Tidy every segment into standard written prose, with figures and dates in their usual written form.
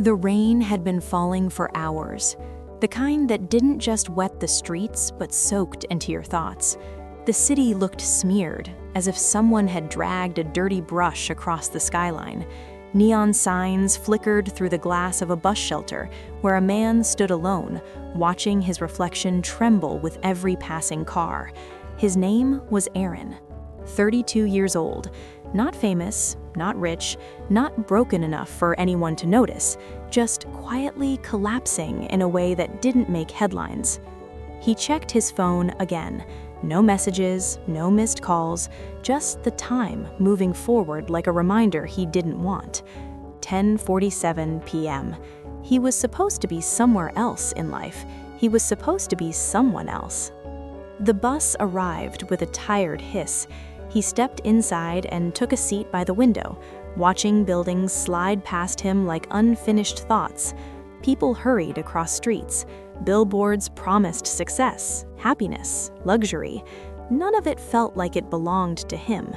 The rain had been falling for hours, the kind that didn't just wet the streets but soaked into your thoughts. The city looked smeared, as if someone had dragged a dirty brush across the skyline. Neon signs flickered through the glass of a bus shelter where a man stood alone, watching his reflection tremble with every passing car. His name was Aaron, 32 years old, not famous, not rich, not broken enough for anyone to notice, just quietly collapsing in a way that didn't make headlines. He checked his phone again. No messages, no missed calls, just the time moving forward like a reminder he didn't want. 10:47 p.m. He was supposed to be somewhere else in life. He was supposed to be someone else. The bus arrived with a tired hiss. He stepped inside and took a seat by the window, watching buildings slide past him like unfinished thoughts. People hurried across streets. Billboards promised success, happiness, luxury. None of it felt like it belonged to him.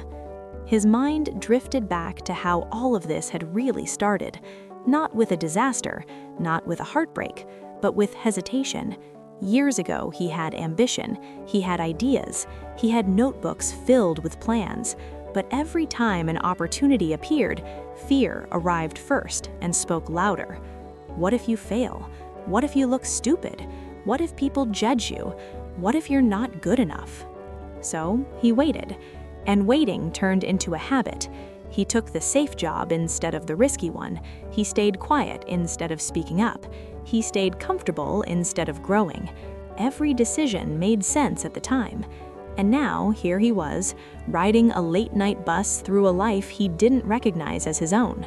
His mind drifted back to how all of this had really started, not with a disaster, not with a heartbreak, but with hesitation. Years ago, he had ambition, he had ideas, he had notebooks filled with plans, but every time an opportunity appeared, fear arrived first and spoke louder. What if you fail? What if you look stupid? What if people judge you? What if you're not good enough? So he waited, and waiting turned into a habit. He took the safe job instead of the risky one. He stayed quiet instead of speaking up. He stayed comfortable instead of growing. Every decision made sense at the time. And now, here he was, riding a late-night bus through a life he didn't recognize as his own.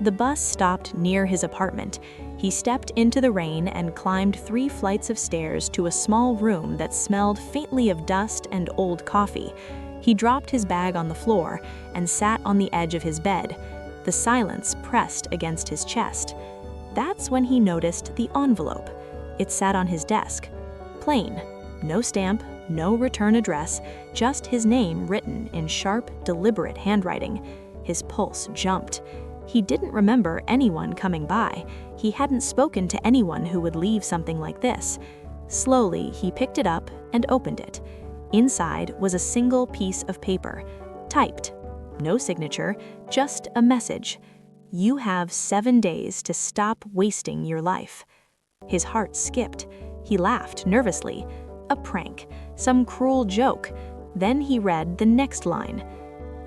The bus stopped near his apartment. He stepped into the rain and climbed 3 flights of stairs to a small room that smelled faintly of dust and old coffee. He dropped his bag on the floor and sat on the edge of his bed, the silence pressed against his chest. That's when he noticed the envelope. It sat on his desk. Plain, no stamp, no return address, just his name written in sharp, deliberate handwriting. His pulse jumped. He didn't remember anyone coming by. He hadn't spoken to anyone who would leave something like this. Slowly, he picked it up and opened it. Inside was a single piece of paper, typed. No signature, just a message. You have 7 days to stop wasting your life. His heart skipped. He laughed nervously. A prank, some cruel joke. Then he read the next line.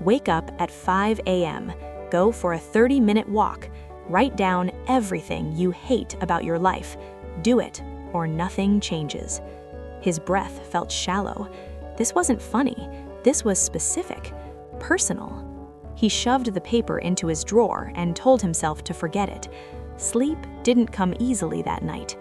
Wake up at 5 a.m. Go for a 30-minute walk. Write down everything you hate about your life. Do it, or nothing changes. His breath felt shallow. This wasn't funny. This was specific, personal. He shoved the paper into his drawer and told himself to forget it. Sleep didn't come easily that night.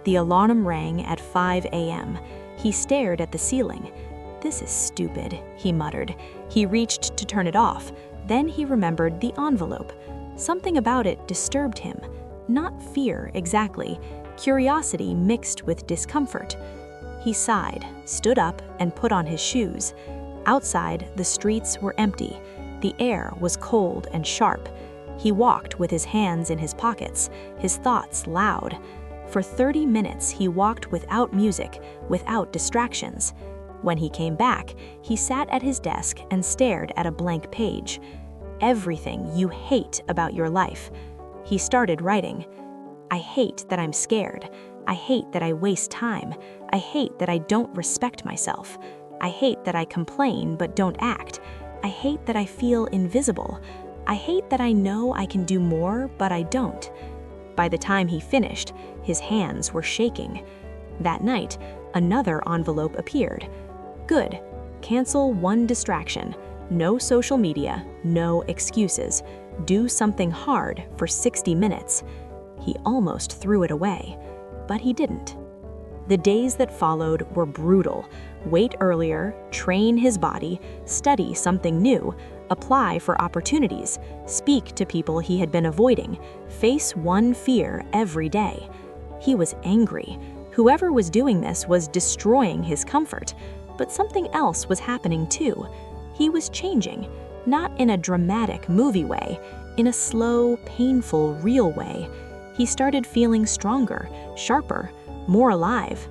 The alarm rang at 5 a.m. He stared at the ceiling. This is stupid, he muttered. He reached to turn it off. Then he remembered the envelope. Something about it disturbed him. Not fear, exactly. Curiosity mixed with discomfort. He sighed, stood up, and put on his shoes. Outside, the streets were empty. The air was cold and sharp. He walked with his hands in his pockets, his thoughts loud. For 30 minutes, he walked without music, without distractions. When he came back, he sat at his desk and stared at a blank page. Everything you hate about your life. He started writing. I hate that I'm scared. I hate that I waste time. I hate that I don't respect myself. I hate that I complain but don't act. I hate that I feel invisible. I hate that I know I can do more, but I don't. By the time he finished, his hands were shaking. That night, another envelope appeared. Good. Cancel 1 distraction. No social media, no excuses. Do something hard for 60 minutes. He almost threw it away, but he didn't. The days that followed were brutal. Wait earlier, train his body, study something new, apply for opportunities, speak to people he had been avoiding, face one fear every day. He was angry. Whoever was doing this was destroying his comfort, but something else was happening too. He was changing, not in a dramatic movie way, in a slow, painful, real way. he started feeling stronger, sharper, more alive.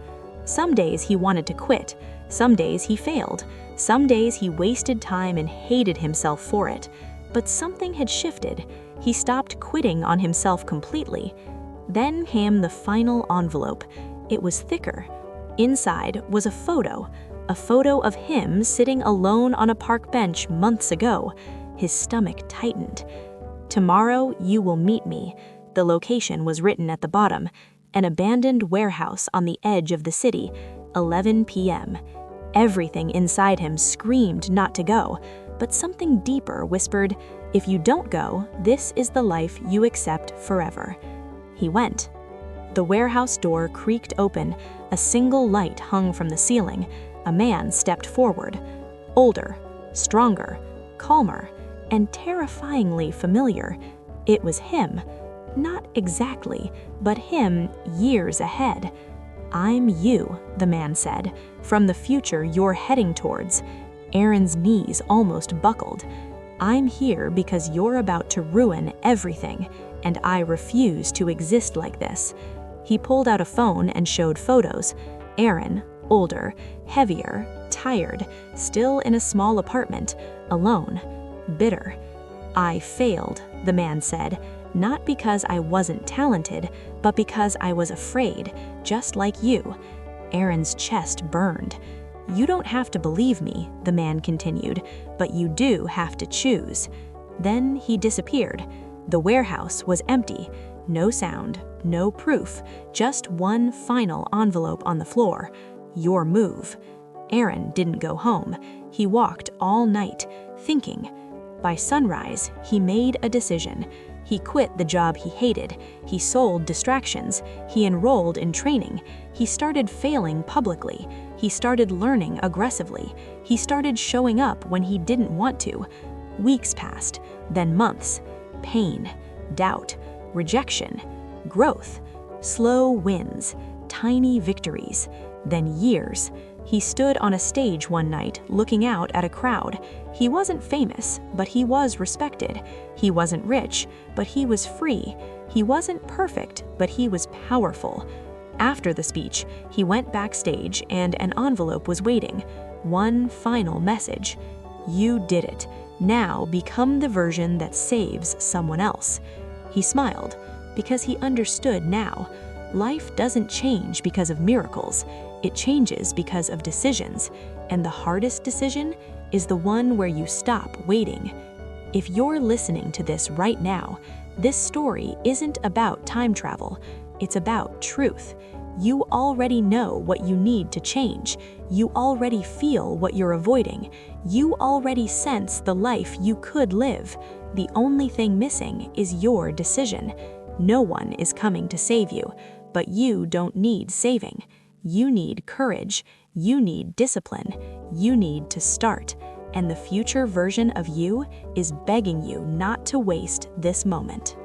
Some days he wanted to quit. Some days he failed. Some days he wasted time and hated himself for it. But something had shifted. He stopped quitting on himself completely. Then came the final envelope. It was thicker. Inside was a photo of him sitting alone on a park bench months ago. His stomach tightened. "Tomorrow you will meet me." The location was written at the bottom. An abandoned warehouse on the edge of the city, 11 p.m. Everything inside him screamed not to go, but something deeper whispered, "If you don't go, this is the life you accept forever." He went. The warehouse door creaked open. A single light hung from the ceiling. A man stepped forward. Older, stronger, calmer, and terrifyingly familiar. It was him. Not exactly, but him years ahead. "I'm you," the man said, "from the future you're heading towards." Aaron's knees almost buckled. "I'm here because you're about to ruin everything, and I refuse to exist like this." He pulled out a phone and showed photos. Aaron, older, heavier, tired, still in a small apartment, alone, bitter. "I failed," the man said, "not because I wasn't talented, but because I was afraid, just like you." Aaron's chest burned. "You don't have to believe me," the man continued, "but you do have to choose." Then he disappeared. The warehouse was empty. No sound, no proof, just one final envelope on the floor. Your move. Aaron didn't go home. He walked all night, thinking. By sunrise, he made a decision. He quit the job he hated. He sold distractions. He enrolled in training. He started failing publicly. He started learning aggressively. He started showing up when he didn't want to. Weeks passed, then months. Pain, doubt, rejection, growth, slow wins, tiny victories, then years. He stood on a stage one night, looking out at a crowd. He wasn't famous, but he was respected. He wasn't rich, but he was free. He wasn't perfect, but he was powerful. After the speech, he went backstage and an envelope was waiting. One final message. "You did it. Now become the version that saves someone else." He smiled, because he understood now. Life doesn't change because of miracles. It changes because of decisions, and the hardest decision is the one where you stop waiting. If you're listening to this right now, this story isn't about time travel. It's about truth. You already know what you need to change. You already feel what you're avoiding. You already sense the life you could live. The only thing missing is your decision. No one is coming to save you, but you don't need saving. You need courage. You need discipline. You need to start. And the future version of you is begging you not to waste this moment.